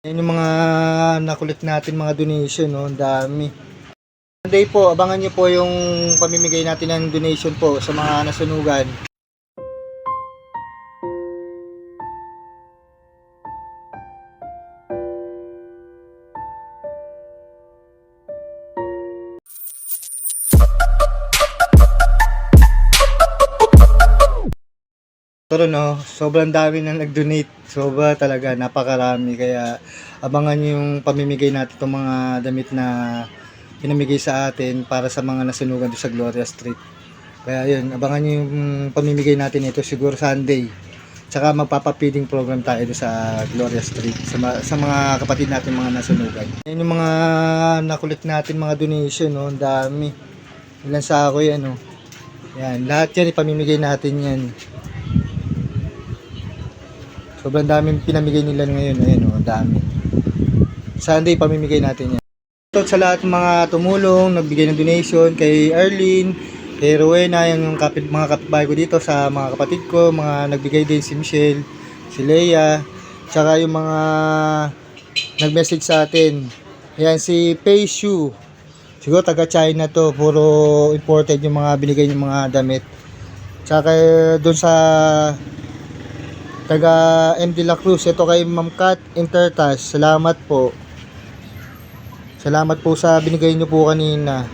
Yan yung mga nakulit natin mga donation, no? Ang dami. Monday po, abangan nyo po yung pamimigay natin ng donation po sa mga nasunugan. Pero no, sobrang dami nang nag-donate. Sobra talaga, napakarami. Kaya abangan nyo yung pamimigay natin itong mga damit na pinamigay sa atin para sa mga nasunugan doon sa Gloria Street. Kaya yun, abangan nyo yung pamimigay natin ito siguro Sunday. Tsaka magpapapiding program tayo doon sa Gloria Street sa mga kapatid natin mga nasunugan. Yan yung mga nakulit natin mga donation, no? Ang dami. Ilan sa ako yan, no? Yan, lahat yan ipamimigay natin yan. Sobrang daming pinamigay nila ngayon. Ayan o, dami. Sunday, pamimigay natin yan. Ito sa lahat ng mga tumulong, nagbigay ng donation, kay Arlene, kay Rowena, yung mga kapitbahay ko dito, sa mga kapatid ko, mga nagbigay din si Michelle, si Leia, tsaka yung mga nag-message sa atin. Ayan, si Pei Shu. Siguro taga China to, puro imported yung mga binigay yung mga damit. Tsaka doon sa taga M. De La Cruz, ito kay Ma'am Kat Intertas, salamat po. Salamat po sa binigay nyo po kanina.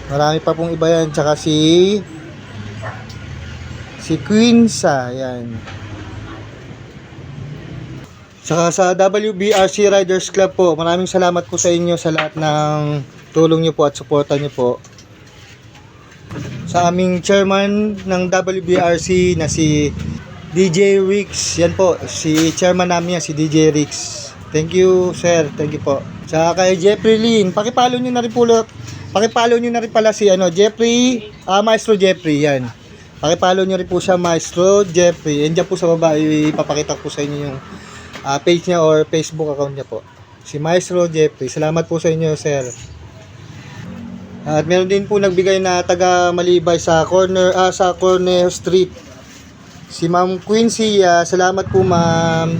Marami pa pong iba yan. Tsaka si Queensa, yan. Tsaka sa WBRC Riders Club po, maraming salamat po sa inyo sa lahat ng tulong nyo po at suporta nyo po. Sa aming chairman ng WBRC na si DJ Rix. Yan po, si chairman namin yan, si DJ Rix. Thank you, sir. Thank you po. Tsaka kay Jeffrey Lin, pakipalo nyo na rin pala si Jeffrey, Maestro Jeffrey, yan. Pakipalo nyo rin po siya, Maestro Jeffrey. Yan dyan po sa baba, ipapakita ko sa inyo yung page niya or Facebook account niya po. Si Maestro Jeffrey. Salamat po sa inyo, sir. At meron din po nagbigay na taga Malibay sa Corner Street. Si Ma'am Quincy, salamat po Ma'am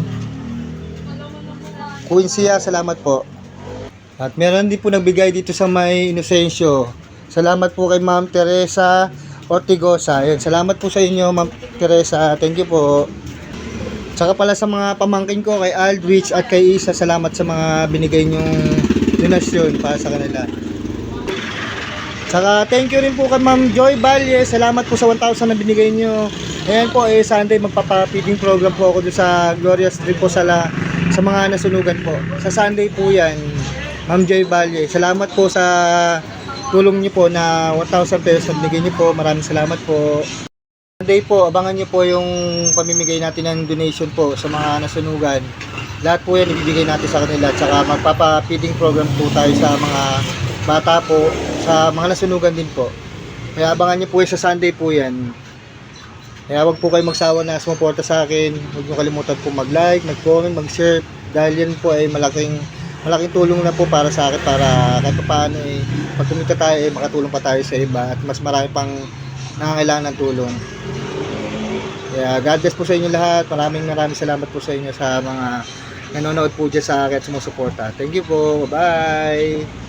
Quincy, salamat po. At meron din po nagbigay dito sa May Inocencio. Salamat po kay Ma'am Teresa Ortigosa. Ayun, salamat po sa inyo Ma'am Teresa. Thank you po. Tsaka pala sa mga pamangkin ko kay Aldrich at kay Isa, salamat sa mga binigay nyong donasyon para sa kanila. Saka thank you rin po kay Ma'am Joy Valle. Salamat po sa 1,000 na binigay nyo. Ayan po, Sunday magpapapiding program po ako doon sa Gloria Street po sa mga nasunugan po. Sa Sunday po yan, Ma'am Joy Valle. Salamat po sa tulong nyo po na 1,000 pesos na binigay nyo po. Maraming salamat po. Sunday po, abangan nyo po yung pamimigay natin ng donation po sa mga nasunugan. Lahat po yan ibibigay natin sa kanila. Tsaka magpapapiding program po tayo sa mga bata po, sa mga nasunugan din po. Kaya abangan nyo po sa Sunday po yan. Kaya wag po kayo magsawa na sumuporta sa akin. Huwag nyo kalimutan po mag-like, mag-comment, mag-share. Dahil yan po ay malaking tulong na po para sa akin, para kahit paano pag kumita tayo makatulong pa tayo sa iba at mas marami pang nangangailangan ng tulong. Kaya God bless po sa inyo lahat. Maraming salamat po sa inyo sa mga nanonood po dyan sa akin at sumusuporta. Thank you po. Bye!